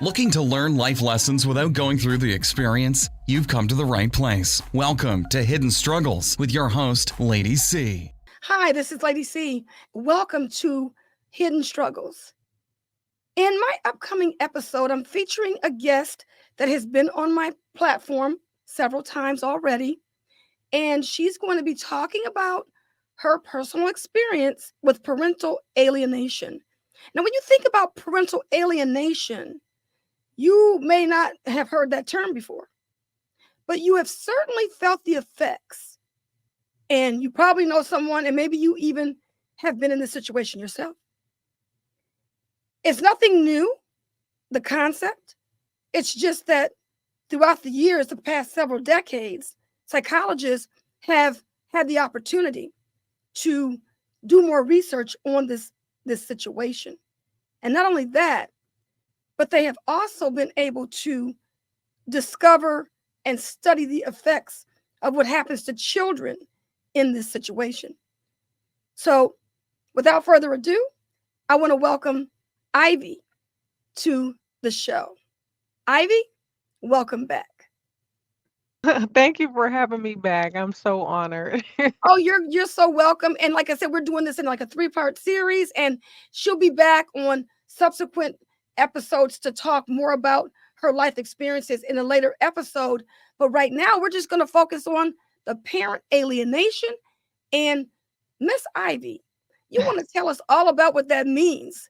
Looking to learn life lessons without going through the experience? You've come to the right place. Welcome to Hidden Struggles with your host, Lady C. Hi, this is Lady C. Welcome to Hidden Struggles. In my upcoming episode, I'm featuring a guest that has been on my platform several times already, and she's going to be talking about her personal experience with parental alienation. Now, when you think about parental alienation, you may not have heard that term before, but you have certainly felt the effects. And you probably know someone, and maybe you even have been in this situation yourself. It's nothing new, the concept. It's just that throughout the years, the past several decades, psychologists have had the opportunity to do more research on this situation. And not only that, but they have also been able to discover and study the effects of what happens to children in this situation. So, without further ado, I want to welcome Ivy to the show. Ivy, welcome back. Thank you for having me back. I'm so honored. Oh, you're so welcome. And like I said, we're doing this in like a three-part series, and she'll be back on subsequent episodes to talk more about her life experiences in a later episode. But right now, we're just going to focus on the parent alienation. And Miss Ivy, you want to tell us all about what that means?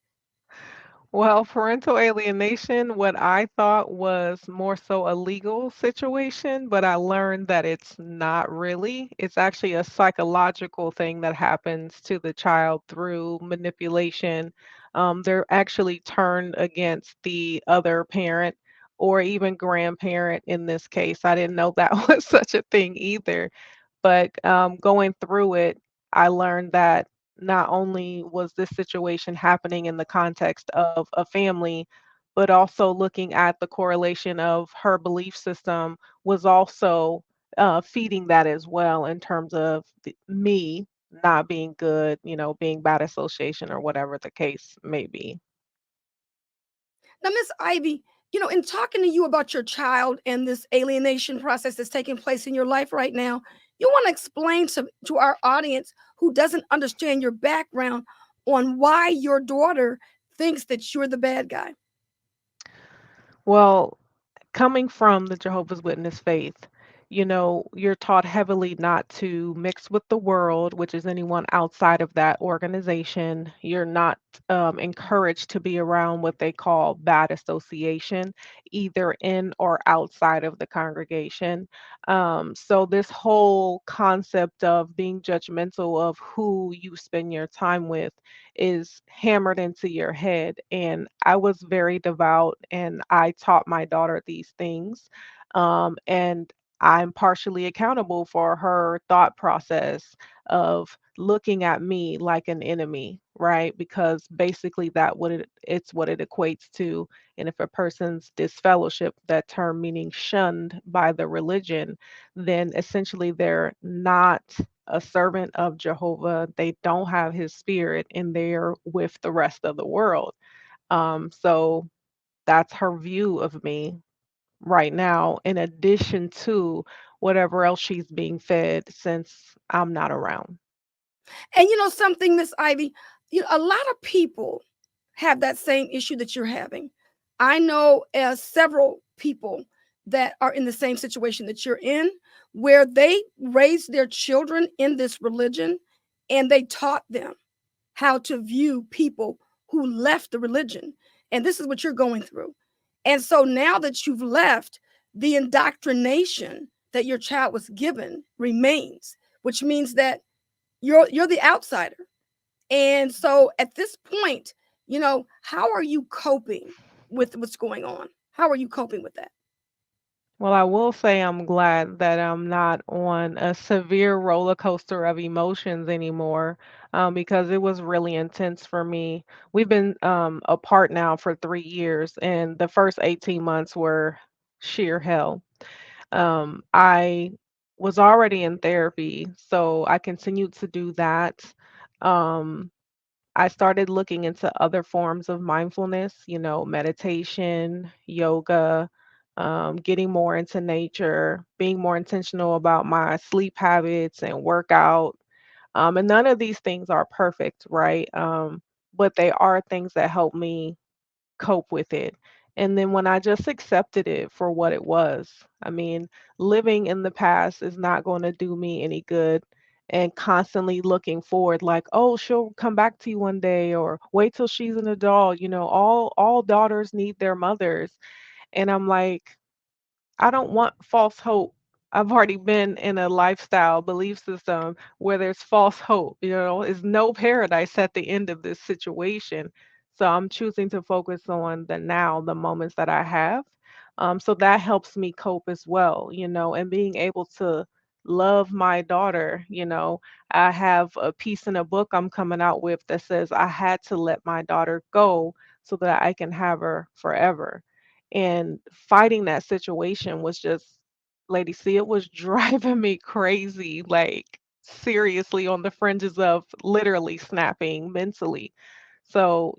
Well, parental alienation, what I thought was more so a legal situation, but I learned that it's not really. It's actually a psychological thing that happens to the child through manipulation. They're actually turned against the other parent or even grandparent in this case. I didn't know that was such a thing either. But going through it, I learned that not only was this situation happening in the context of a family, but also looking at the correlation of her belief system was also feeding that as well in terms of me not being good, being bad association or whatever the case may be. Now, Miss Ivy, in talking to you about your child and this alienation process that's taking place in your life right now, you want to explain to our audience who doesn't understand your background on why your daughter thinks that you're the bad guy. Well, coming from the Jehovah's Witness faith, you're taught heavily not to mix with the world, which is anyone outside of that organization. You're not encouraged to be around what they call bad association, either in or outside of the congregation. So, this whole concept of being judgmental of who you spend your time with is hammered into your head. And I was very devout and I taught my daughter these things. And I'm partially accountable for her thought process of looking at me like an enemy, right? Because basically it's what it equates to. And if a person's disfellowship, that term meaning shunned by the religion, then essentially they're not a servant of Jehovah. They don't have his spirit and they're with the rest of the world. So that's her view of me right now, in addition to whatever else she's being fed since I'm not around. And something, Miss Ivy, a lot of people have that same issue that you're having. I know several people that are in the same situation that you're in, where they raised their children in this religion and they taught them how to view people who left the religion. And this is what you're going through. And so now that you've left, the indoctrination that your child was given remains, which means that you're the outsider. And so at this point, how are you coping with what's going on? How are you coping with that? Well, I will say I'm glad that I'm not on a severe roller coaster of emotions anymore, because it was really intense for me. We've been apart now for 3 years, and the first 18 months were sheer hell. I was already in therapy, so I continued to do that. Um, I started looking into other forms of mindfulness, meditation, yoga, getting more into nature, being more intentional about my sleep habits and workout. And none of these things are perfect, right? But they are things that help me cope with it. And then when I just accepted it for what it was, I mean, living in the past is not going to do me any good. And constantly looking forward, like, oh, she'll come back to you one day, or wait till she's an adult. All daughters need their mothers. And I'm like, I don't want false hope. I've already been in a lifestyle belief system where there's false hope, is no paradise at the end of this situation. So I'm choosing to focus on the now, the moments that I have. So that helps me cope as well, and being able to love my daughter. I have a piece in a book I'm coming out with that says I had to let my daughter go so that I can have her forever. And fighting that situation was just, Lady C, it was driving me crazy, like seriously on the fringes of literally snapping mentally. So,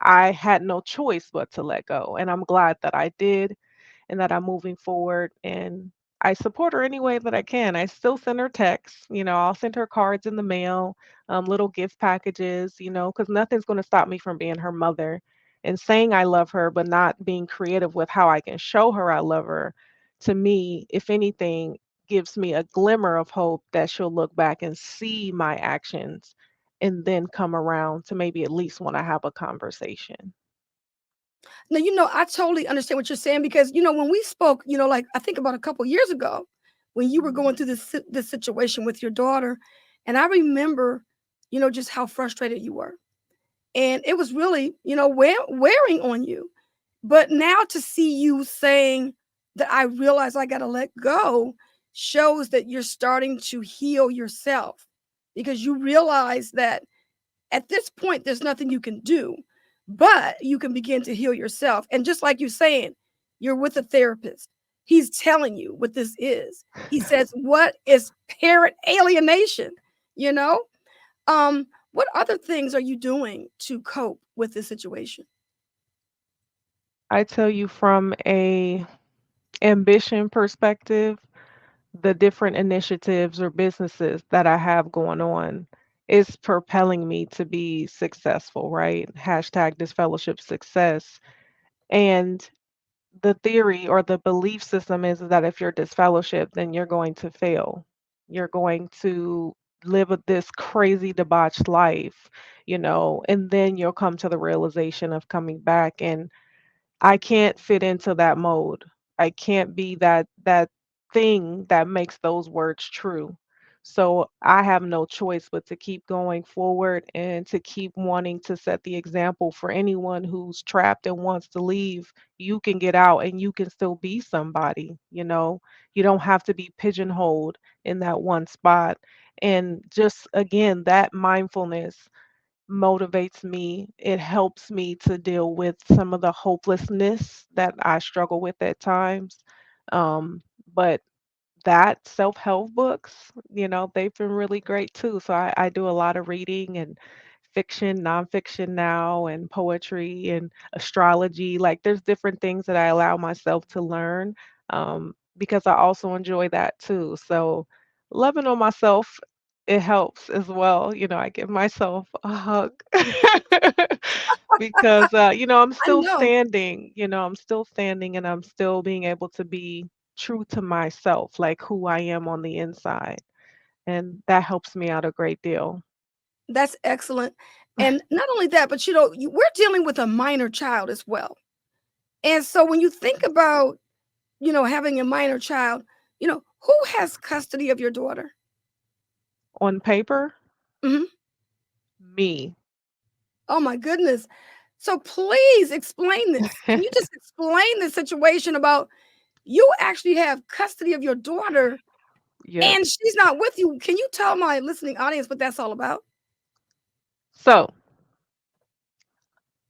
I had no choice but to let go. And I'm glad that I did and that I'm moving forward. And I support her any way that I can. I still send her texts, I'll send her cards in the mail, little gift packages, because nothing's going to stop me from being her mother and saying I love her, but not being creative with how I can show her I love her. To me, if anything, gives me a glimmer of hope that she'll look back and see my actions and then come around to maybe at least want to have a conversation. Now, I totally understand what you're saying because, when we spoke, like I think about a couple years ago when you were Mhm. going through this situation with your daughter, and I remember, just how frustrated you were. And it was really, wearing on you. But now to see you saying that I realize I got to let go shows that you're starting to heal yourself because you realize that at this point, there's nothing you can do, but you can begin to heal yourself. And just like you're saying, you're with a therapist. He's telling you what this is. He says, what is parent alienation? You know? What other things are you doing to cope with this situation? I tell you from a ambition perspective, the different initiatives or businesses that I have going on is propelling me to be successful, right? Hashtag disfellowship success. And the theory or the belief system is that if you're disfellowship, then you're going to fail. You're going to live this crazy debauched life, and then you'll come to the realization of coming back. And I can't fit into that mode. I can't be that thing that makes those words true. So I have no choice but to keep going forward and to keep wanting to set the example for anyone who's trapped and wants to leave. You can get out and you can still be somebody. You don't have to be pigeonholed in that one spot. And just again, that mindfulness motivates me. It helps me to deal with some of the hopelessness that I struggle with at times. But that self-help books, they've been really great too. So I do a lot of reading and fiction, nonfiction now, and poetry and astrology. Like there's different things that I allow myself to learn because I also enjoy that too. So loving on myself, it helps as well. I give myself a hug because I'm I still know. standing. I'm still standing, and I'm still being able to be true to myself, like who I am on the inside. And that helps me out a great deal. That's excellent. And not only that, but we're dealing with a minor child as well. And so when you think about, having a minor child, who has custody of your daughter? On paper, Mhm. me. Oh my goodness. So please explain this. Can you just explain the situation about you actually have custody of your daughter Yep. and she's not with you? Can you tell my listening audience what that's all about? So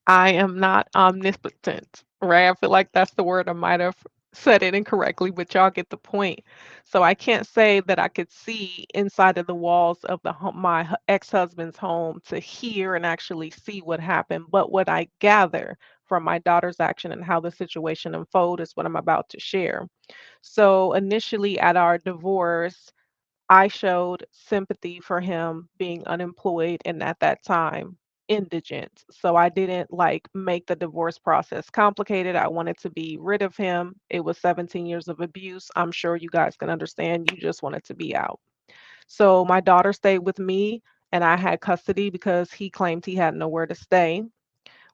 I am not omnipotent, right? I feel like that's the word I might have said it incorrectly, but y'all get the point. So I can't say that I could see inside of the walls of my ex-husband's home to hear and actually see what happened, but what I gather from my daughter's action and how the situation unfolded is what I'm about to share. So initially at our divorce, I showed sympathy for him being unemployed and at that time indigent. So I didn't like make the divorce process complicated. I wanted to be rid of him. It was 17 years of abuse. I'm sure you guys can understand. You just wanted to be out. So my daughter stayed with me and I had custody because he claimed he had nowhere to stay,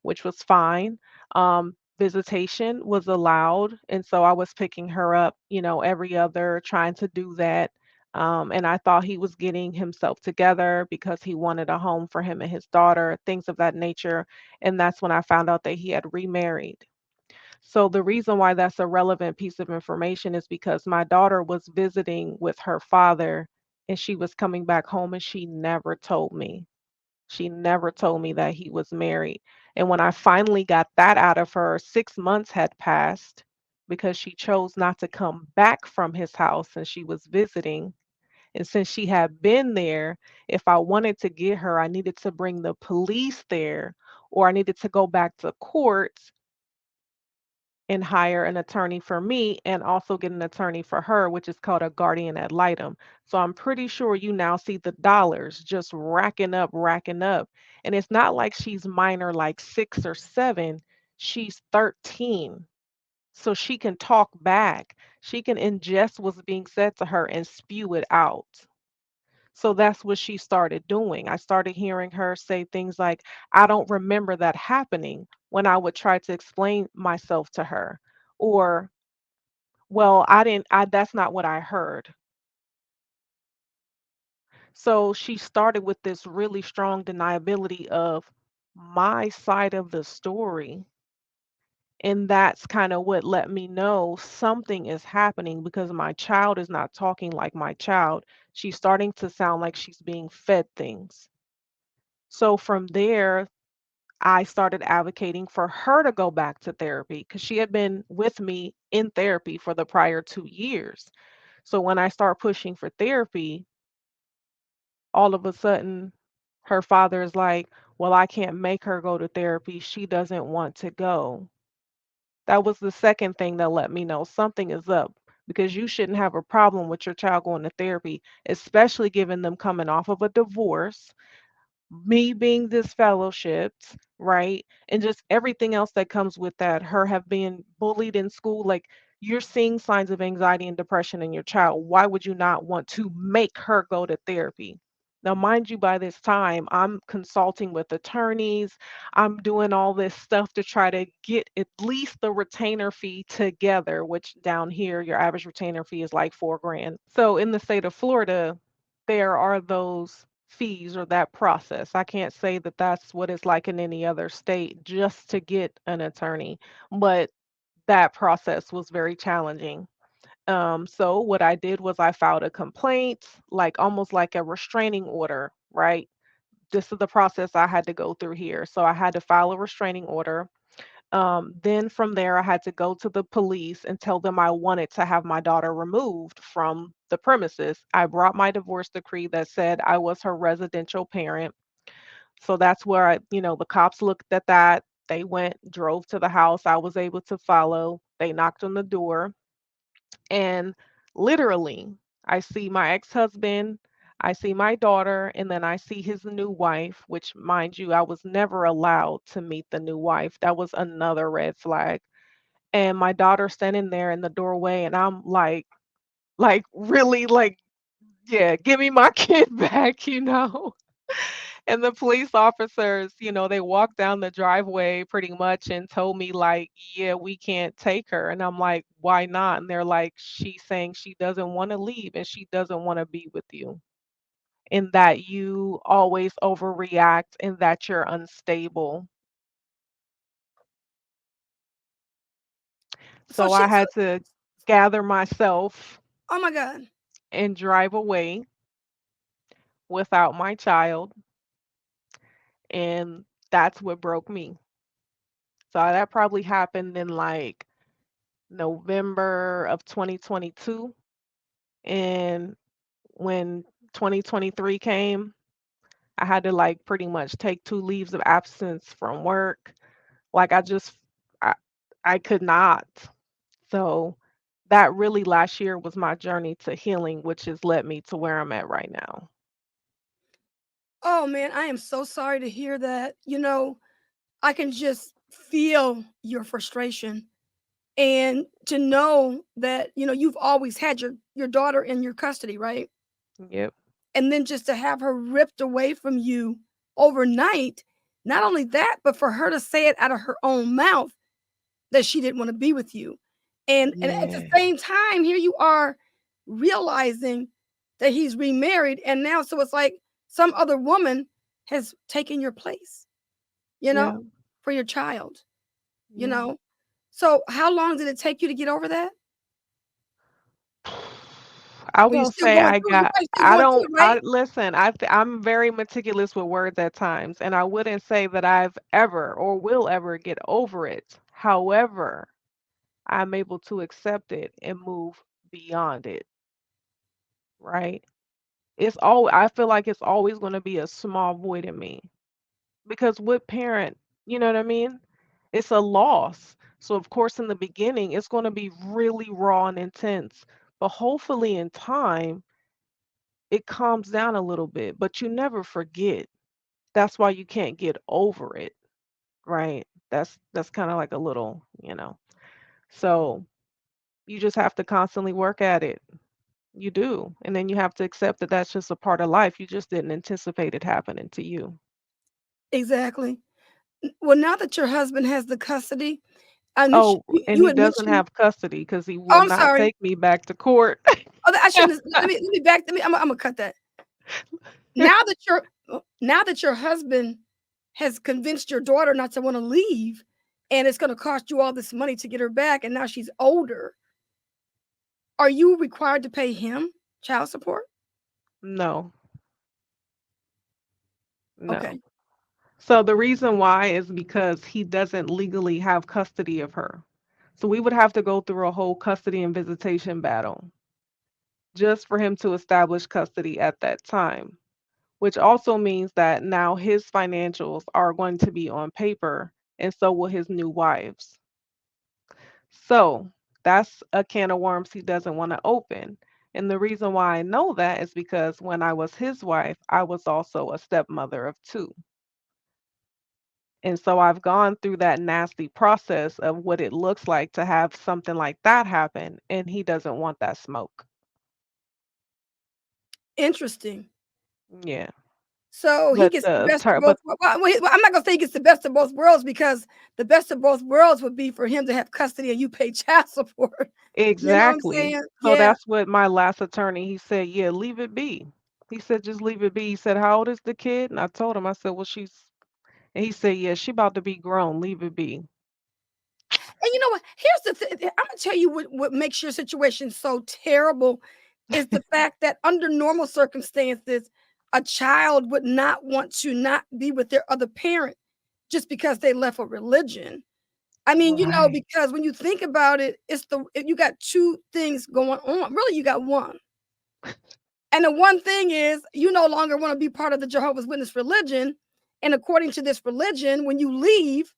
which was fine. Visitation was allowed, and so I was picking her up, every other, trying to do that. And I thought he was getting himself together because he wanted a home for him and his daughter, things of that nature. And that's when I found out that he had remarried. So the reason why that's a relevant piece of information is because my daughter was visiting with her father and she was coming back home and she never told me. She never told me that he was married. And when I finally got that out of her, 6 months had passed because she chose not to come back from his house and she was visiting. And since she had been there, if I wanted to get her, I needed to bring the police there or I needed to go back to court and hire an attorney for me and also get an attorney for her, which is called a guardian ad litem. So I'm pretty sure you now see the dollars just racking up, racking up. And it's not like she's minor, like 6 or 7, she's 13. So she can talk back, she can ingest what's being said to her and spew it out. So that's what she started doing. I started hearing her say things like, I don't remember that happening when I would try to explain myself to her. Or, well, that's not what I heard. So she started with this really strong deniability of my side of the story. And that's kind of what let me know something is happening because my child is not talking like my child. She's starting to sound like she's being fed things. So from there, I started advocating for her to go back to therapy because she had been with me in therapy for the prior 2 years. So when I start pushing for therapy, all of a sudden her father is like, well, I can't make her go to therapy. She doesn't want to go. That was the second thing that let me know something is up because you shouldn't have a problem with your child going to therapy, especially given them coming off of a divorce, me being disfellowshipped, right? And just everything else that comes with that, her have been bullied in school, like you're seeing signs of anxiety and depression in your child. Why would you not want to make her go to therapy? Now, mind you, by this time, I'm consulting with attorneys. I'm doing all this stuff to try to get at least the retainer fee together, which down here, your average retainer fee is like 4 grand. So in the state of Florida, there are those fees or that process. I can't say that that's what it's like in any other state just to get an attorney, but that process was very challenging. So what I did was I filed a complaint, like almost like a restraining order, right? This is the process I had to go through here. So I had to file a restraining order. Then from there, I had to go to the police and tell them I wanted to have my daughter removed from the premises. I brought my divorce decree that said I was her residential parent. So that's where the cops looked at that. They went, drove to the house. I was able to follow. They knocked on the door. And literally, I see my ex-husband, I see my daughter, and then I see his new wife, which, mind you, I was never allowed to meet the new wife. That was another red flag. And my daughter standing there in the doorway, and I'm like really like, yeah, give me my kid back. And the police officers, they walked down the driveway pretty much and told me like, "Yeah, we can't take her." And I'm like, "Why not?" And they're like, "She's saying she doesn't want to leave and she doesn't want to be with you. And that you always overreact and that you're unstable." So So she I so had to gather myself oh my God. and drive away without my child, and that's what broke me. So that probably happened in like November of 2022. And when 2023 came, I had to like pretty much take 2 leaves of absence from work. Like I, I could not. So that really last year was my journey to healing, which has led me to where I'm at right now. Oh man, I am so sorry to hear that. I can just feel your frustration and to know that, you've always had your daughter in your custody, right? Yep. And then just to have her ripped away from you overnight, not only that, but for her to say it out of her own mouth that she didn't want to be with you. And at the Yeah. same time, here you are realizing that he's remarried, and now so it's like some other woman has taken your place, you Yeah. know, for your child, you Yeah. know. So how long did it take you to get over that? I Well, you're won't still say going I through. You're got probably still I going through don't it, I right? listen, I'm very meticulous with words at times, and I wouldn't say that I've ever or will ever get over it. However, I'm able to accept it and move beyond it, right? I feel like it's always going to be a small void in me because with parent, you know what I mean? It's a loss. So of course in the beginning it's going to be really raw and intense, but hopefully in time it calms down a little bit, but you never forget. That's why you can't get over it, right? That's kind of like a little, you know. So you just have to constantly work at it. You do. And then you have to accept that that's just a part of life. You just didn't anticipate it happening to you. Exactly. Well, now that your husband has the custody, I know Oh, and you he had doesn't mentioned. have custody because he Oh, will I'm not sorry. take me back to court. Oh, I shouldn't. Let me back. I'm gonna cut that. Now that your husband has convinced your daughter not to want to leave, and it's going to cost you all this money to get her back, and now she's older, are you required to pay him child support? No, no. Okay. So the reason why is because he doesn't legally have custody of her. So we would have to go through a whole custody and visitation battle just for him to establish custody at that time, which also means that now his financials are going to be on paper and so will his new wives. So that's a can of worms he doesn't want to open. And the reason why I know that is because when I was his wife, I was also a stepmother of two. And so I've gone through that nasty process of what it looks like to have something like that happen, and he doesn't want that smoke. Interesting. Yeah. So he But gets the the best of ter- both. but Well, I'm not gonna say he gets the best of both worlds because the best of both worlds would be for him to have custody and you pay child support. You know what I'm exactly. saying? So Yeah. that's what my last attorney, he said, "Yeah, leave it be." He said, "Just leave it be." He said, "How old is the kid?" And I told him, I said, "Well, she's," and he said, "Yeah, she about to be grown. Leave it be." And you know what? Here's the thing. I'm gonna tell you what makes your situation so terrible is the fact that under normal circumstances, a child would not want to not be with their other parent just because they left a religion. I mean, Right. because when you think about it, you got two things going on. Really, you got one. And the one thing is you no longer want to be part of the Jehovah's Witness religion. And according to this religion, when you leave,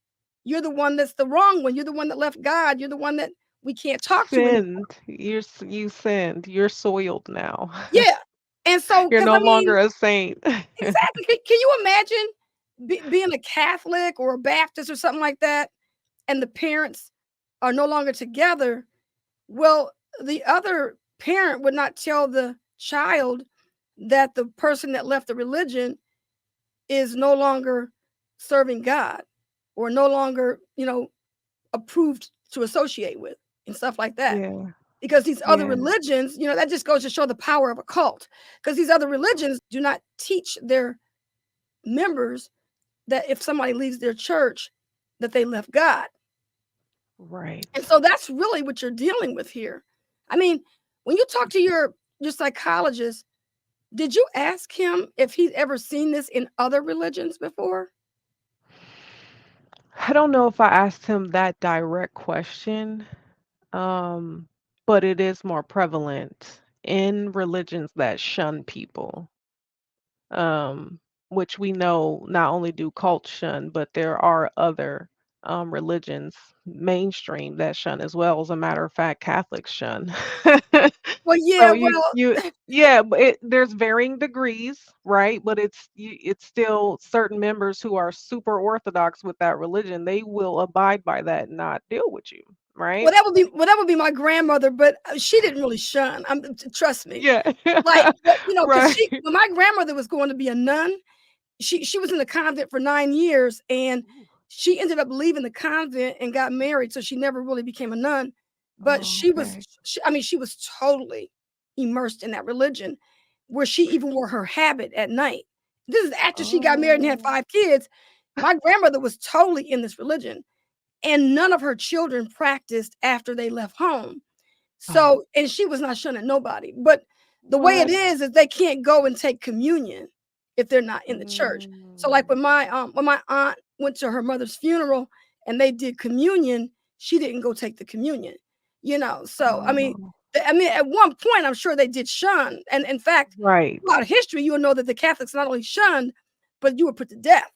you're the one that's the wrong one. You're the one that left God. You're the one that we can't talk to anymore. Sinned. You sinned. You're soiled now. Yeah. And so, You're because no I mean, longer a saint. exactly. Can you imagine being a Catholic or a Baptist or something like that, and the parents are no longer together? Well, the other parent would not tell the child that the person that left the religion is no longer serving God or no longer, approved to associate with and stuff like that. Yeah. Because these other Yeah. religions, that just goes to show the power of a cult. Because these other religions do not teach their members that if somebody leaves their church, that they left God. And Right. so that's really what you're dealing with here. I mean, when you talk to your psychologist, did you ask him if he's ever seen this in other religions before? I don't know if I asked him that direct question. Um, but it is more prevalent in religions that shun people. um, which we know not only do cults shun, but there are other religions mainstream that shun as well. As a matter of fact, Catholics shun. Well, So yeah, well, yeah, but there's varying degrees, right? But it's still certain members who are super orthodox with that religion. They will abide by that and not deal with you, right? that would be my grandmother, but she didn't really shun. Trust me. Yeah, Like, but because right. she when my grandmother was going to be a nun, she was in the convent for 9 years, and she ended up leaving the convent and got married, so she never really became a nun. But Oh, okay. I mean, she was totally immersed in that religion, where she even wore her habit at night. This is after she got married and had Oh. 5 kids. My grandmother was totally in this religion, and none of her children practiced after they left home. Oh, So, and she was not shunning nobody. But the way it what? is they can't go and take communion if they're not in the church. So, like Mm. when my aunt went to her mother's funeral and they did communion, she didn't go take the communion. So Oh, I mean, at one point, I'm sure they did shun, and in fact, right. throughout history, you'll know that the Catholics not only shunned, but you were put to death.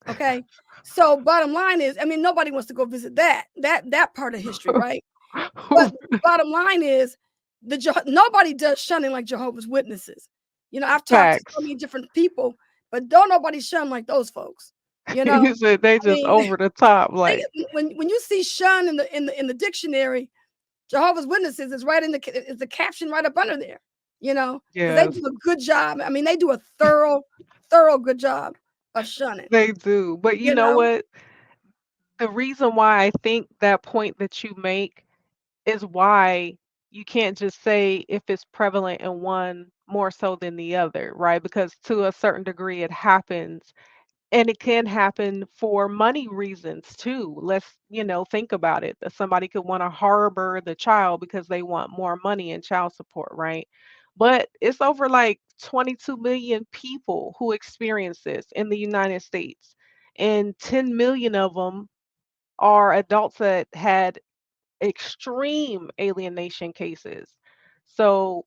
Okay, so bottom line is, I mean, nobody wants to go visit that part of history, right? But the bottom line is nobody does shunning like Jehovah's Witnesses. I've talked to so Facts. many different people, but don't nobody shun like those folks. You know, You said they I just mean, over the top, like, when you see shun in the dictionary, Jehovah's Witnesses is right is the caption right up under there. Because they yes, do a good job. I mean, they do a thorough good job of shunning. they do. But you You know know, what? The reason why I think that point that you make is why you can't just say if it's prevalent in one more so than the other, right? Because to a certain degree it happens. And it can happen for money reasons too. Let's think about it. That somebody could want to harbor the child because they want more money in child support, right? But it's over like 22 million people who experience this in the United States. And 10 million of them are adults that had extreme alienation cases. So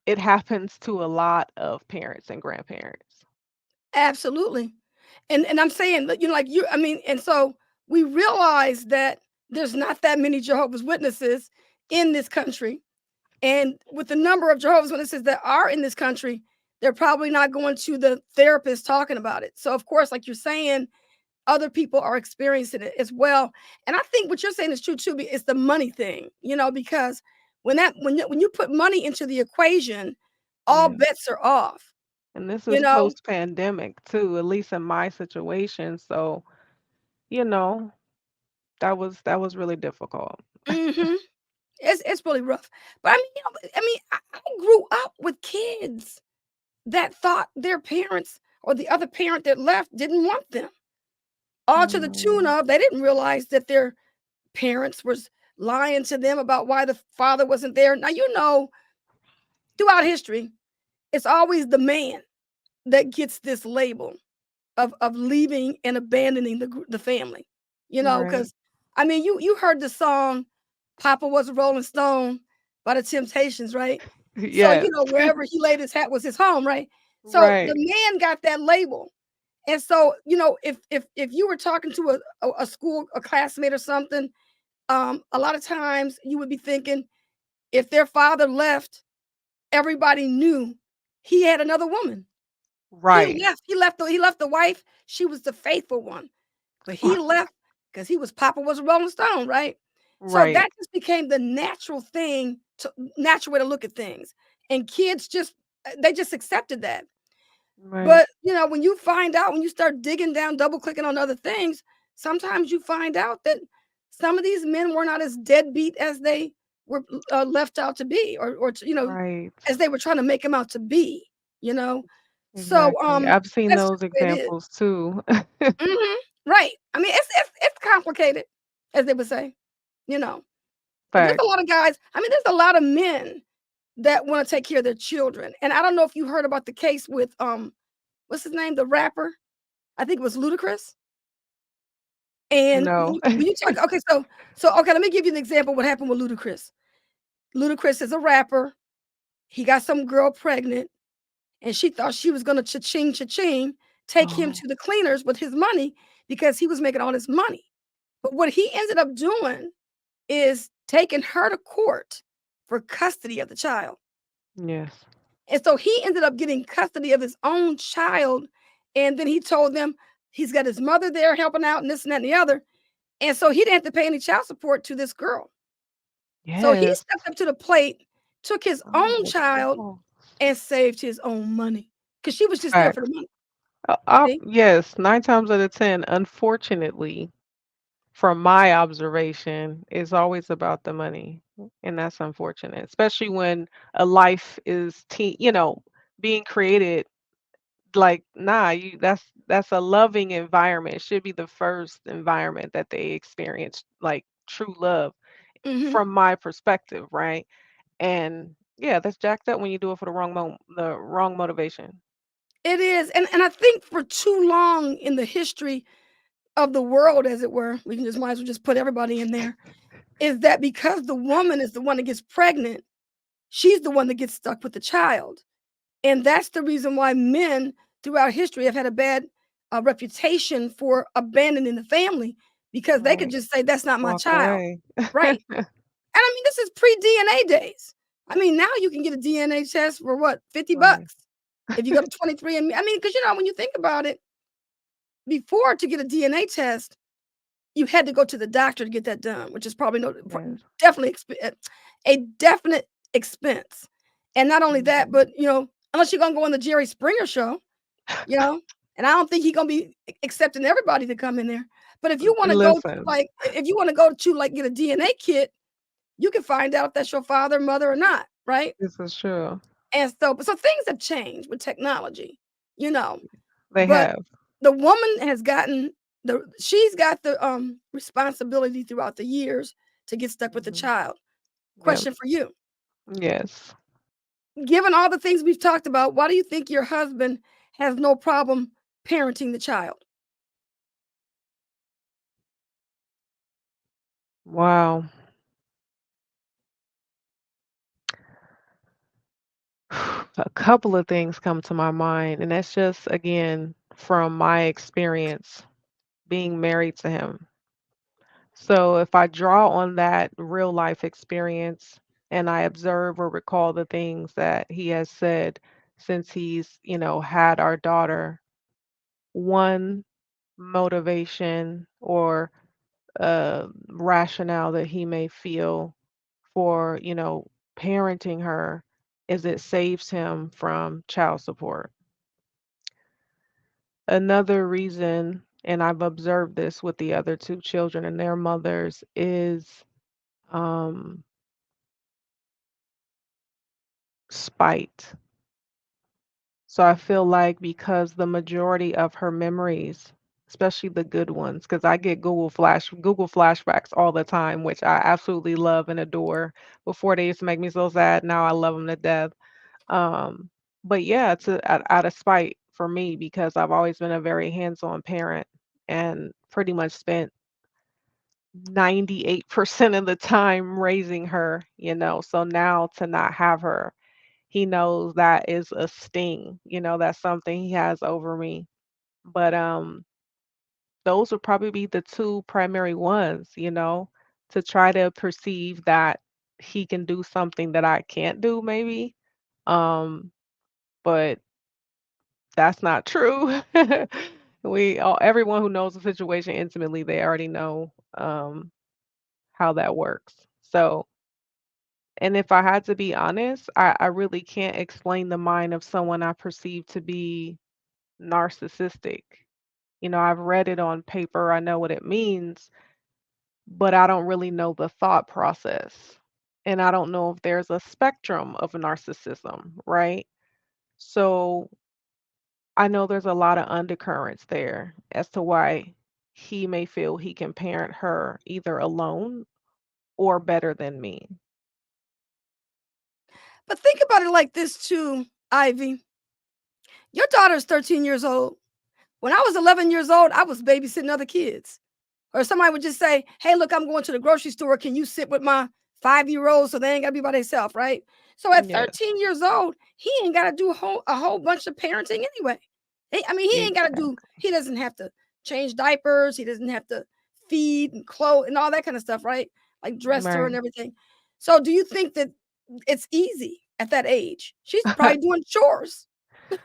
it happens to a lot of parents and grandparents. absolutely. And I'm saying that, like you, I mean, and so we realize that there's not that many Jehovah's Witnesses in this country. And with the number of Jehovah's Witnesses that are in this country, they're probably not going to the therapist talking about it. So, of course, like you're saying, other people are experiencing it as well. And I think what you're saying is true too. It's the money thing, because when you put money into the equation, all Yeah. bets are off. And this You is know, post-pandemic too, at least in my situation. So, you know, that was really difficult. hmm it's really rough. But I mean, I grew up with kids that thought their parents or the other parent that left didn't want them. All to the tune Mm, of they didn't realize that their parents was lying to them about why the father wasn't there. Now, throughout history, it's always the man that gets this label of leaving and abandoning the family. right. Because I mean, you heard the song "Papa Was a Rolling Stone" by the Temptations, right? So Yes. wherever he laid his hat was his home, right? So the Right. man got that label. And so, if you were talking to a school, a classmate or something, a lot of times you would be thinking if their father left, everybody knew he had another woman. He Right. left. He left the wife. She was the faithful one, but he left because he was Papa was a Rolling Stone, right? So Right. that just became the natural way to look at things, and kids they just accepted that. Right. But, when you find out, when you start digging down, double clicking on other things, sometimes you find out that some of these men were not as deadbeat as they were left out to be, Right. as they were trying to make them out to be, you know. So Exactly. I've seen that's those just the way it is. examples too. Mhm. Right. I mean, it's complicated, as they would say, you know. But there's a Facts. lot of guys. I mean, there's a lot of men that want to take care of their children. And I don't know if you heard about the case with what's his name, the rapper. I think it was Ludacris. And when No. you talk, okay, okay, let me give you an example of what happened with Ludacris. Ludacris is a rapper. He got some girl pregnant, and she thought she was gonna cha-ching, cha-ching, take him Oh, to the cleaners with his money because he was making all this money. But what he ended up doing is taking her to court for custody of the child. yes. And so he ended up getting custody of his own child. And then he told them he's got his mother there helping out and this and that and the other. And so he didn't have to pay any child support to this girl. So he Yes. stepped up to the plate, took his own Oh, child, wow. and saved his own money because she was just there for the Facts. money. See? Yes, 9 times out of 10, unfortunately, from my observation, it's always about the money, and that's unfortunate, especially when a life is being created. Like, nah, you that's a loving environment. It should be the first environment that they experience, like, true love Hmm. from my perspective, right? And yeah, that's jacked up when you do it for the wrong motivation. It is. And I think for too long in the history of the world, as it were, we can just might as well just put everybody in there, is that because the woman is the one that gets pregnant, she's the one that gets stuck with the child. And that's the reason why men throughout history have had a bad reputation for abandoning the family because they could Right. just say, that's not my Walk child. away. Right. And I mean, this is pre DNA days. I mean, now you can get a DNA test for what, 50 Right. bucks if you go to 23andMe. I mean, because, when you think about it, before to get a DNA test, you had to go to the doctor to get that done, which is probably Yes. definitely a definite expense. And not only that, Mhm. but unless you're gonna go on the Jerry Springer show, you know, and I don't think he's gonna be accepting everybody to come in there. But if you want to go to Listen, if you want to go to get a DNA kit, you can find out if that's your father, mother, or not, right? this is true. And so things have changed with technology, you know. They But have. the woman has gotten she's got the responsibility throughout the years to get stuck with the Mhm. child. Yep. Question for you. Yes. Given all the things we've talked about, why do you think your husband has no problem parenting the child? Wow. A couple of things come to my mind, and that's just again from my experience being married to him. So if I draw on that real life experience and I observe or recall the things that he has said since he's had our daughter, one motivation or rationale that he may feel for parenting her is it saves him from child support. Another reason, and I've observed this with the other two children and their mothers, is um, spite. So I feel like because the majority of her memories, especially the good ones, because I get Google flashbacks all the time, which I absolutely love and adore. Before they used to make me so sad, now I love them to death. Um, but yeah, out of spite for me because I've always been a very hands-on parent and pretty much spent 98% of the time raising her. So now to not have her, he knows that is a sting, that's something he has over me. But those would probably be the two primary ones, to try to perceive that he can do something that I can't do maybe. Um, but that's not true. Everyone who knows the situation intimately, they already know how that works. So, and if I had to be honest, I really can't explain the mind of someone I perceive to be narcissistic. I've read it on paper, I know what it means, but I don't really know the thought process. And I don't know if there's a spectrum of narcissism, right? So I know there's a lot of undercurrents there as to why he may feel he can parent her either alone or better than me. But think about it like this too, Ivy. Your daughter's 13 years old. When I was 11 years old, I was babysitting other kids. Or somebody would just say, "Hey, look, I'm going to the grocery store. Can you sit with my 5-year-old so they ain't got to be by themselves?" Right? So at Yes, 13 years old, he ain't got to do a whole bunch of parenting anyway. I mean, he ain't got to do. exactly. He doesn't have to change diapers. He doesn't have to feed and clothe and all that kind of stuff, right? Like dress her and Right. everything. So do you think that it's easy at that age? She's probably doing chores,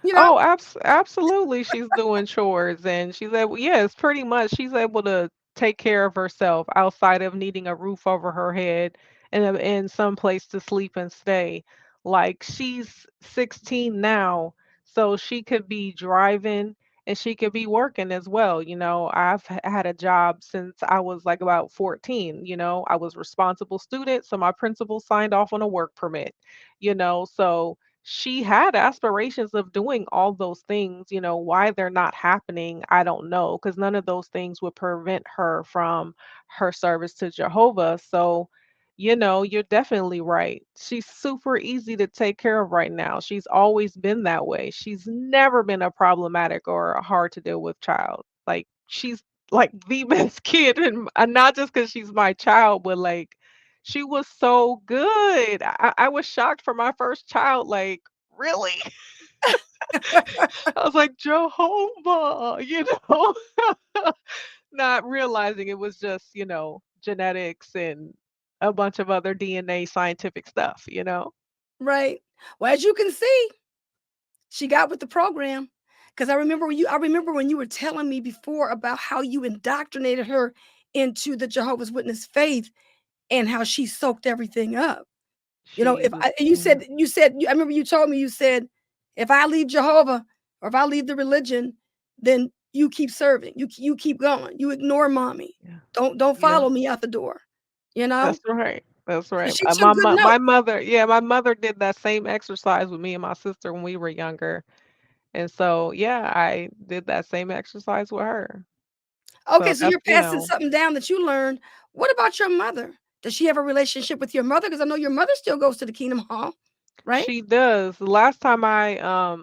you know? Oh, absolutely. She's doing chores and she's able, yes, pretty much she's able to take care of herself outside of needing a roof over her head and some place to sleep and stay. Like she's 16 now, so she could be driving and she could be working as well. Had a job since I was like about 14. I was responsible student, so my principal signed off on a work permit, so she had aspirations of doing all those things. Why they're not happening, I don't know, because none of those things would prevent her from her service to Jehovah. So, you're definitely right. She's super easy to take care of right now. She's always been that way. She's never been a problematic or a hard to deal with child. Like, she's like the best kid, and not just because she's my child, but like, she was so good. I was shocked for my first child, like, "Really?" I was like, "Jehovah," Not realizing it was just, genetics and a bunch of other DNA scientific stuff. Right. Well, as you can see, she got with the program. Because I remember when you were telling me before about how you indoctrinated her into the Jehovah's Witness faith and how she soaked everything up. She If was I you yeah, said you said I remember you told me, you said, if I leave Jehovah or if I leave the religion, then you keep serving. You keep going. You ignore mommy. yeah, Don't yeah. follow me out the door. You know? That's right, that's So right. she took My good my notes. mother yeah, my mother did that same exercise with me and my sister when we were younger, and so, yeah, I did that same exercise with her. Okay, So so that's you're passing something down that you learned. What about your mother? Does she have a relationship with your mother? Because I know your mother still goes to the Kingdom Hall, right? She does. The last time I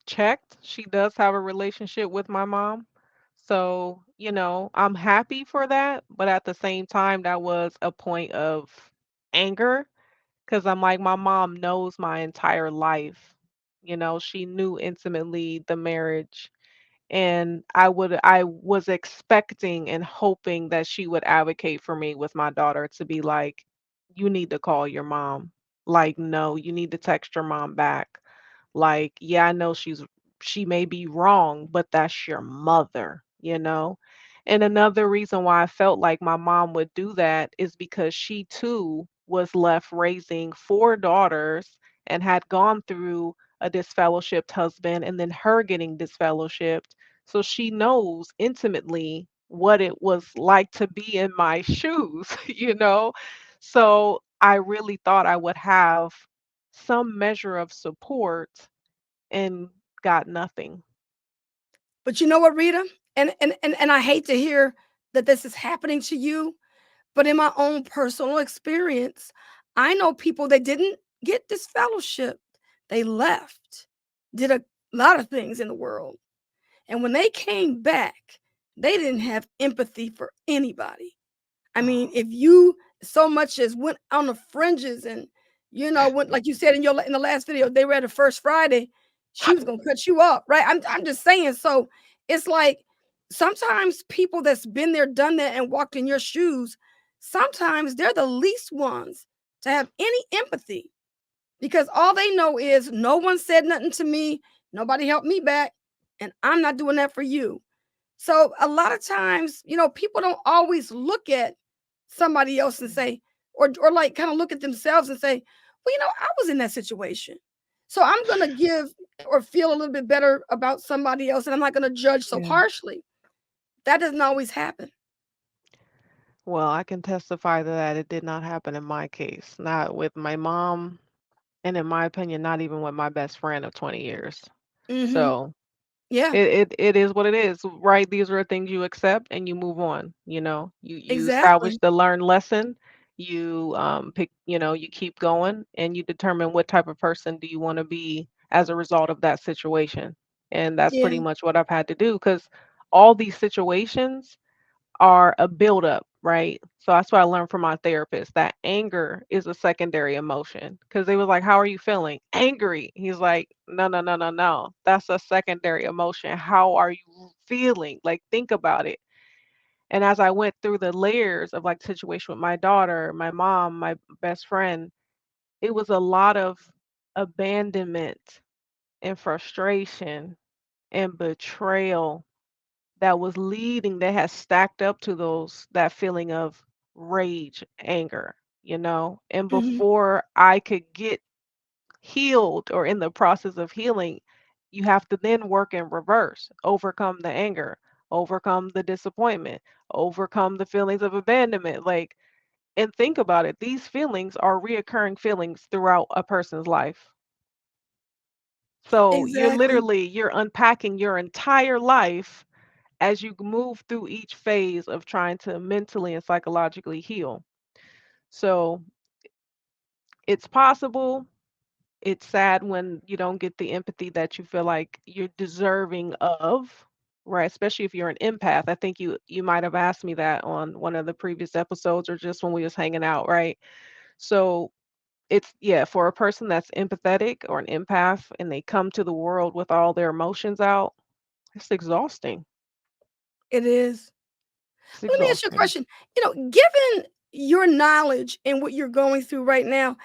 checked, she does have a relationship with my mom. So, I'm happy for that, but at the same time that was a point of anger because I'm like my mom knows my entire life. She knew intimately the marriage and I was expecting and hoping that she would advocate for me with my daughter to be like, "You need to call your mom." Like, "No, you need to text your mom back." Like, "Yeah, I know she may be wrong, but that's your mother?" And another reason why I felt like my mom would do that is because she too was left raising 4 daughters and had gone through a disfellowshipped husband and then her getting disfellowshipped. So she knows intimately what it was like to be in my shoes, you know? So I really thought I would have some measure of support and got nothing. But you know what, Rita? And I hate to hear that this is happening to you, but in my own personal experience, I know people that didn't get this fellowship. They left, did a lot of things in the world. And when they came back, they didn't have empathy for anybody. I mean, Oh, if you so much as went on the fringes and went like you said in the last video, they read the first Friday, she was gonna cut you off, right? I'm just saying. So it's like sometimes people that's been there, done that, and walked in your shoes, sometimes they're the least ones to have any empathy because all they know is no one said nothing to me, nobody helped me back, and I'm not doing that for you. So a lot of times, people don't always look at somebody else and say, or like kind of look at themselves and say, well, I was in that situation. So I'm gonna give or feel a little bit better about somebody else, and I'm not gonna judge so yeah. harshly. That doesn't always happen. Well, I can testify to that it did not happen in my case, not with my mom, and in my opinion, not even with my best friend of 20 years. Hmm. So Yeah, it is what it is, right? These are things you accept and you move on, you establish exactly. the learned lesson, you pick, you keep going and you determine what type of person do you want to be as a result of that situation. And that's Yeah, pretty much what I've had to do because all these situations are a buildup, right? So that's what I learned from my therapist, that anger is a secondary emotion. Because they was like, "How are you feeling?" Angry. He's like, "No, no, no, no, no. That's a secondary emotion. How are you feeling? Like, think about it." And as I went through the layers of like situation with my daughter, my mom, my best friend, it was a lot of abandonment and frustration and betrayal that was leading that had stacked up to those that feeling of rage, anger, And Hmm. before I could get healed or in the process of healing, you have to then work in reverse, overcome the anger, overcome the disappointment, overcome the feelings of abandonment. Like, and think about it, these feelings are reoccurring feelings throughout a person's life. So Exactly. you're unpacking your entire life as you move through each phase of trying to mentally and psychologically heal. So it's possible. It's sad when you don't get the empathy that you feel like you're deserving of, right? Especially if you're an empath. I think you might have asked me that on one of the previous episodes or just when we was hanging out, right? So it's yeah, for a person that's empathetic or an empath and they come to the world with all their emotions out, it's exhausting. It is. It's Let me ask you a exhausting. question. Given your knowledge and what you're going through right now,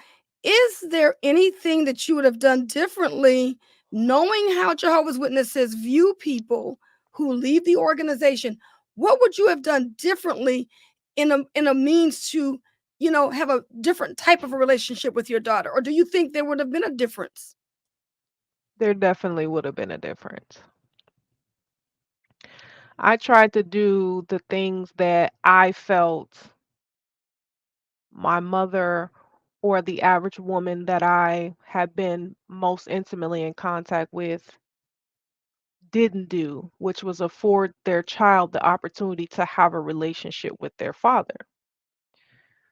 is there anything that you would have done differently, knowing how Jehovah's Witnesses view people who leave the organization? What would you have done differently in a means to, have a different type of a relationship with your daughter? Or do you think there would have been a difference? There definitely would have been a difference. I tried to do the things that I felt my mother or the average woman that I had been most intimately in contact with didn't do, which was afford their child the opportunity to have a relationship with their father.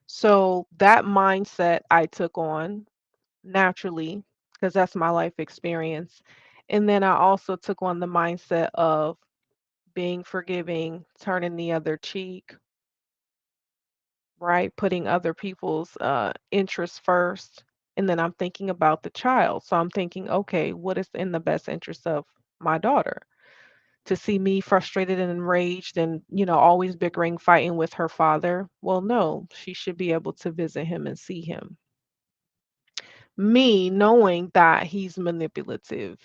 So that mindset I took on naturally, because that's my life experience. And then I also took on the mindset of being forgiving, turning the other cheek, right? Putting other people's interests first. And then I'm thinking about the child. So I'm thinking, okay, what is in the best interest of my daughter? To see me frustrated and enraged and, always bickering, fighting with her father. Well, no, she should be able to visit him and see him. Me knowing that he's manipulative,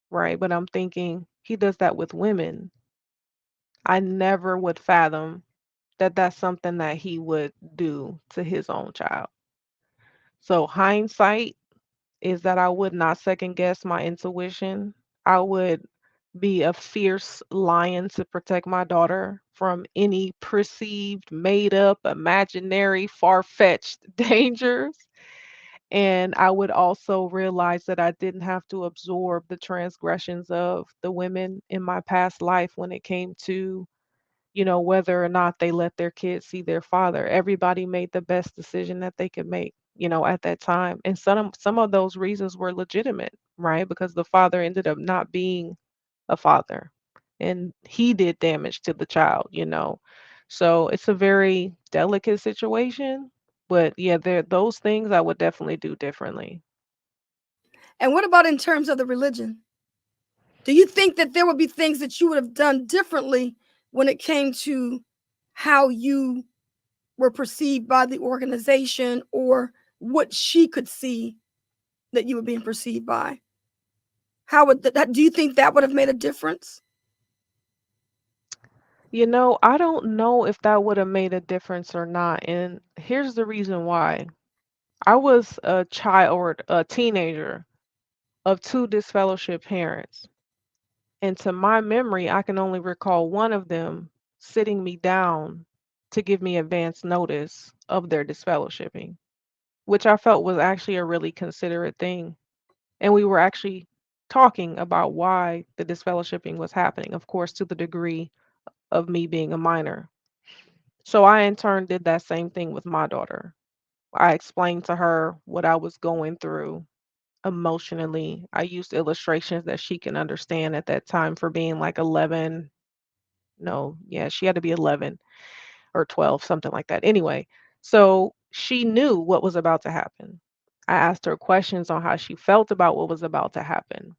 right? But I'm thinking he does that with women. I never would fathom that that's something that he would do to his own child. So hindsight is that I would not second guess my intuition. I would be a fierce lion to protect my daughter from any perceived, made up, imaginary, far-fetched dangers. And I would also realize that I didn't have to absorb the transgressions of the women in my past life when it came to whether or not they let their kids see their father. Everybody made the best decision that they could make, at that time. And some of those reasons were legitimate, right? Because the father ended up not being a father and he did damage to the child. So it's a very delicate situation. But yeah, there those things I would definitely do differently. And what about in terms of the religion? Do you think that there would be things that you would have done differently when it came to how you were perceived by the organization or what she could see that you were being perceived by? How would that do you think that would have made a difference? I don't know if that would have made a difference or not. And here's the reason why. I was a child or a teenager of two disfellowship parents. And to my memory, I can only recall one of them sitting me down to give me advance notice of their disfellowshipping, which I felt was actually a really considerate thing. And we were actually talking about why the disfellowshipping was happening, of course, to the degree of me being a minor. So I in turn did that same thing with my daughter. I explained to her what I was going through emotionally. I used illustrations that she can understand at that time for being like 11, No, yeah, she had to be 11 or 12, something like that. Anyway, so she knew what was about to happen. I asked her questions on how she felt about what was about to happen.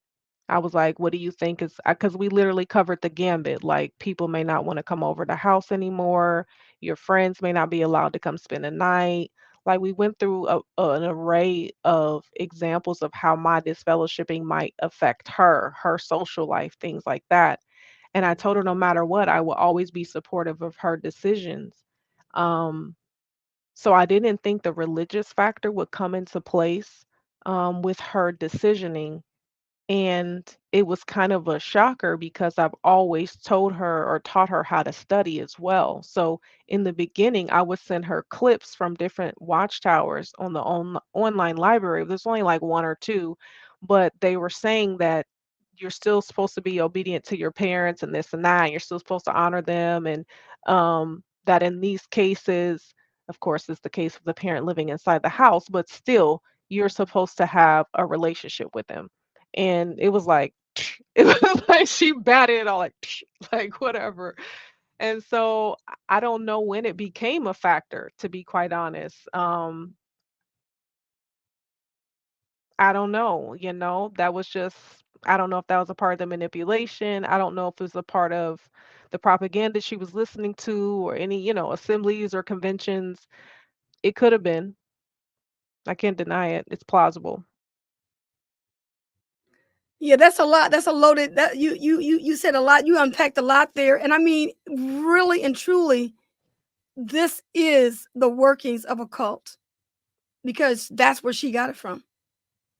I was like, "What do you think is?" Because we literally covered the gambit. Like, people may not want to come over the house anymore. Your friends may not be allowed to come spend the night. Like, we went through an array of examples of how my disfellowshipping might affect her social life, things like that. And I told her no matter what, I will always be supportive of her decisions. Um, so I didn't think the religious factor would come into place with her decisioning, and it was kind of a shocker because I've always told her or taught her how to study as well. So in the beginning, I would send her clips from different watchtowers on the online library. There's only like one or two, but they were saying that you're still supposed to be obedient to your parents and this and that. And you're still supposed to honor them, and that in these cases, of course, it's the case with the parent living inside the house, but still, you're supposed to have a relationship with them. And it was like it was like she batted it all like like whatever. And so I don't know when it became a factor, to be quite honest. I don't know, that was just, I don't know if that was a part of the manipulation. I don't know if it was a part of the propaganda she was listening to or any, assemblies or conventions. It could have been. I can't deny it. It's plausible. Yeah, that's a lot. That's a loaded. That you said a lot. You unpacked a lot there, and I mean, really and truly, this is the workings of a cult because that's where she got it from.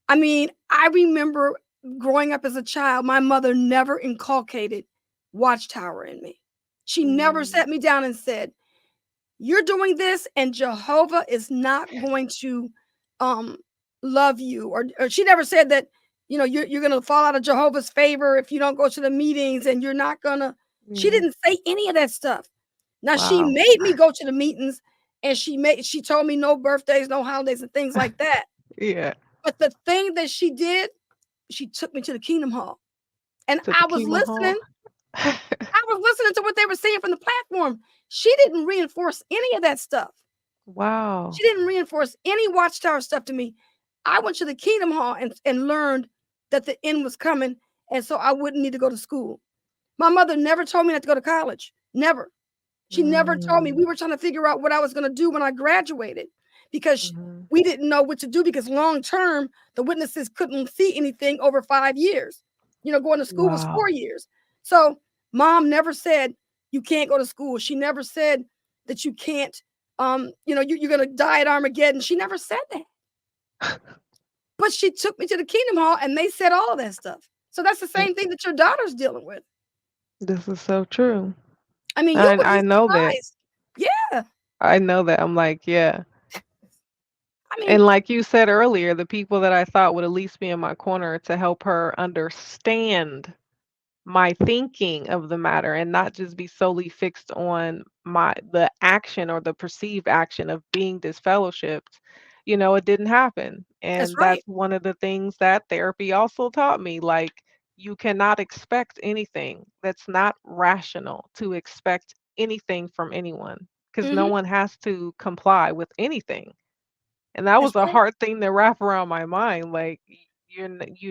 I mean, I remember growing up as a child, my mother never inculcated Watchtower in me. She never Mm, sat me down and said, "You're doing this, and Jehovah is not going to um, love you." Or she never said that, you're going to fall out of Jehovah's favor if you don't go to the meetings, and you're not going to. She yeah. didn't say any of that stuff. Now she Wow. made me go to the meetings, and she told me no birthdays, no holidays, and things like that. Yeah. But the thing that she did, she took me to the Kingdom Hall, and To the Kingdom Hall. I was listening to what they were saying from the platform. She didn't reinforce any of that stuff. Wow. She didn't reinforce any Watchtower stuff to me. I went to the Kingdom Hall and learned that the end was coming, and so I wouldn't need to go to school. My mother never told me not to go to college. Never. She never told me. We Mm, were trying to figure out what I was going to do when I graduated because mhm. we didn't know what to do because long term, the witnesses couldn't see anything over 5 years. Going to school was Wow. 4 years. So mom never said, you can't go to school. She never said that you can't, you're going to die at Armageddon. She never said that. But she took me to the Kingdom Hall and they said all of that stuff. So that's the Mm, same thing that your daughter's dealing with. this is so true. I mean, you I would I be know that. surprised. Yeah. I know that. I'm like, yeah. I mean, And like you said earlier, the people that I thought would at least be in my corner to help her understand my thinking of the matter and not just be solely fixed on the action or the perceived action of being disfellowshipped, it didn't happen. that's And right. that's one of the things that therapy also taught me. Like, you cannot expect anything that's not rational to expect anything from anyone because no Mhm. one has to comply with anything. And that That's was a right. hard thing to wrap around my mind, like, you're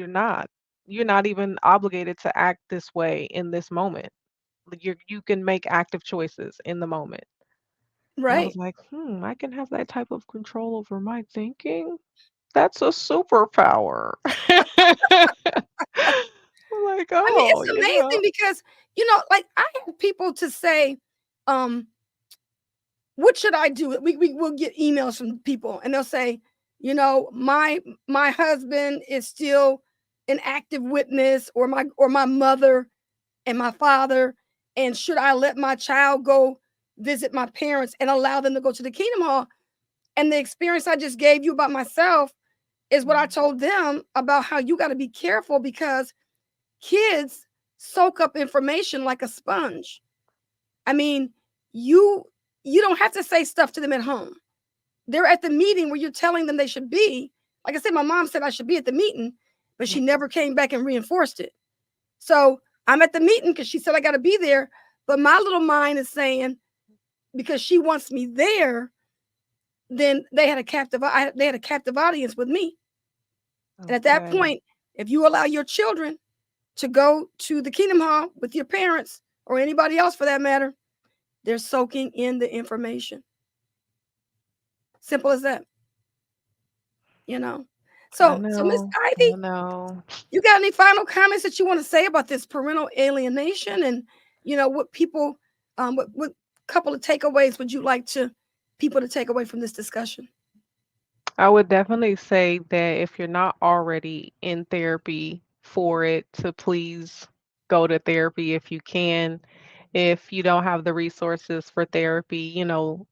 not even obligated to act this way in this moment. Like, you can make active choices in the moment. And I was Right. like, I can have that type of control over my thinking? That's a superpower." I'm like, I mean, "Oh, it's amazing because, like I had people to say, um, what should I do? We will get emails from people and they'll say, my husband is still an active witness or my mother and my father. And should I let my child go visit my parents and allow them to go to the Kingdom Hall? And the experience I just gave you about myself is what I Mhm. told them about how you got to be careful because kids soak up information like a sponge. I mean, you you don't have to say stuff to them at home. They're at the meeting where you're telling them they should be. Like I said, my mom said I should be at the meeting, but she never came back and reinforced it. So I'm at the meeting because she said I got to be there. But my little mind is saying, because she wants me there, then they had a captive audience with me. And at that Okay. point, if you allow your children to go to the Kingdom Hall with your parents or anybody else for that matter, they're soaking in the information. Simple as that. You know. I So Miss know. Ivy, I know. you got any final comments that you want to say about this parental alienation, and what people, what couple of takeaways would you like people to take away from this discussion? I would definitely say that if you're not already in therapy for it, to please go to therapy if you can. If you don't have the resources for therapy,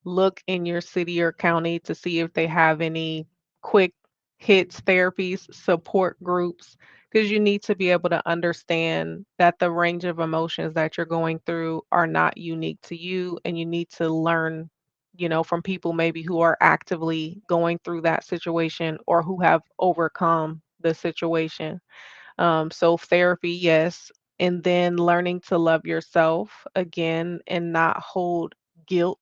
look in your city or county to see if they have any quick hits therapies, support groups, because you need to be able to understand that the range of emotions that you're going through are not unique to you, and you need to learn from people maybe who are actively going through that situation or who have overcome the situation. So therapy, yes, and then learning to love yourself again and not hold guilt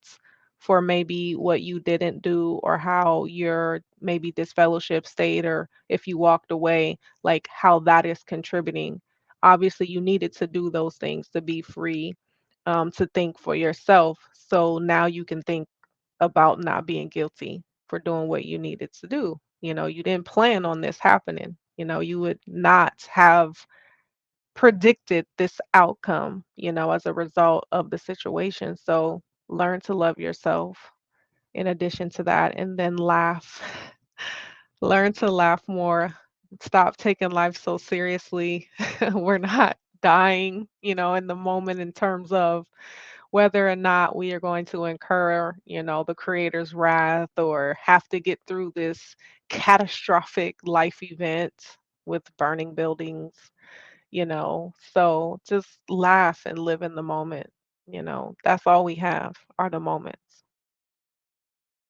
for maybe what you didn't do or how your maybe disfellowship stayed or if you walked away, like how that is contributing. Obviously, you needed to do those things to be free, to think for yourself. So now you can think about not being guilty for doing what you needed to do. You didn't plan on this happening. You would not have predicted this outcome, as a result of the situation. So learn to love yourself in addition to that, and then laugh. Learn to laugh more. Stop taking life so seriously. We're not dying, in the moment in terms of whether or not we are going to incur, the creator's wrath or have to get through this catastrophic life event with burning buildings, So just laugh and live in the moment. That's all we have are the moments.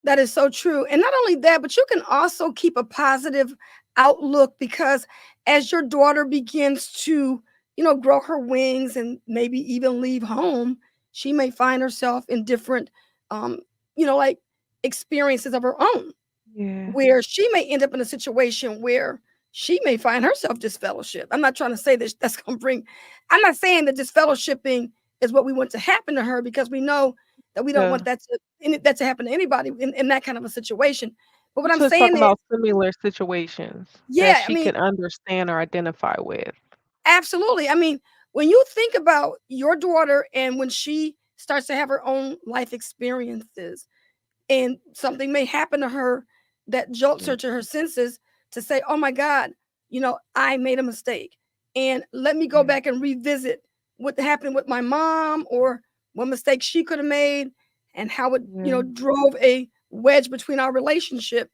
That is so true. And not only that, but you can also keep a positive outlook, because as your daughter begins to, grow her wings and maybe even leave home, she may find herself in different, like experiences of her own, Yeah. where she may end up in a situation where she may find herself disfellowship. I'm not trying to say that that's going to I'm not saying that disfellowshipping is what we want to happen to her, because we know that we don't Yeah. want that to happen to anybody in that kind of a situation. But what I'm I'm just saying talking is, about similar situations that yeah, I she mean, can understand or identify with. absolutely. I mean, when you think about your daughter and when she starts to have her own life experiences, and something may happen to her that jolts Yeah. her to her senses, to say, oh my God, I made a mistake. And let me go Yeah. back and revisit what happened with my mom, or what mistake she could have made, and how it, Yeah. drove a wedge between our relationship.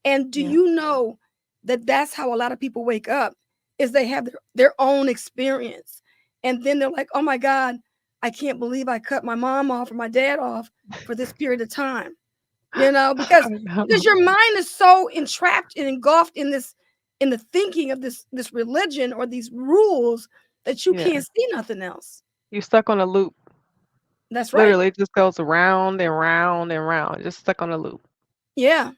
And do Yeah. you know that that's how a lot of people wake up, is they have their own experience. And then they're like, oh my God, I can't believe I cut my mom off or my dad off for this period of time. Because I know. your mind is so entrapped and engulfed in the thinking of this religion or these rules, that you Yeah. can't see nothing else. You're stuck on a loop. That's right. Literally, it just goes round and round and round, just stuck on a loop. Yeah.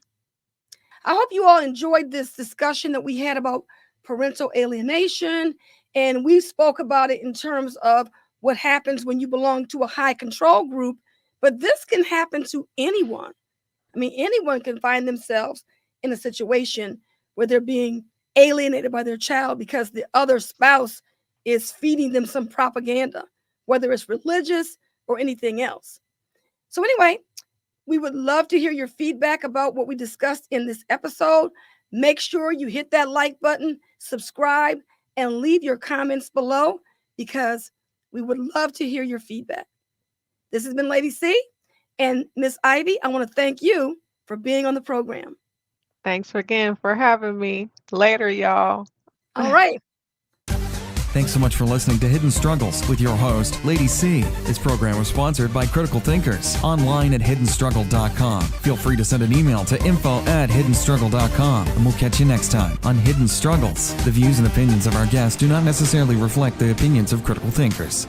I hope you all enjoyed this discussion that we had about parental alienation, and we spoke about it in terms of what happens when you belong to a high control group, but this can happen to anyone. I mean, anyone can find themselves in a situation where they're being alienated by their child because the other spouse is feeding them some propaganda, whether it's religious or anything else. So, anyway, we would love to hear your feedback about what we discussed in this episode. Make sure you hit that like button, subscribe, and leave your comments below, because we would love to hear your feedback. This has been Lady C, and Miss Ivy, I want to thank you for being on the program. Thanks again for having me. Later, y'all. All right. Thanks so much for listening to Hidden Struggles with your host, Lady C. This program was sponsored by Critical Thinkers, online at hiddenstruggle.com. Feel free to send an email to info@hiddenstruggle.com, and we'll catch you next time on Hidden Struggles. The views and opinions of our guests do not necessarily reflect the opinions of Critical Thinkers.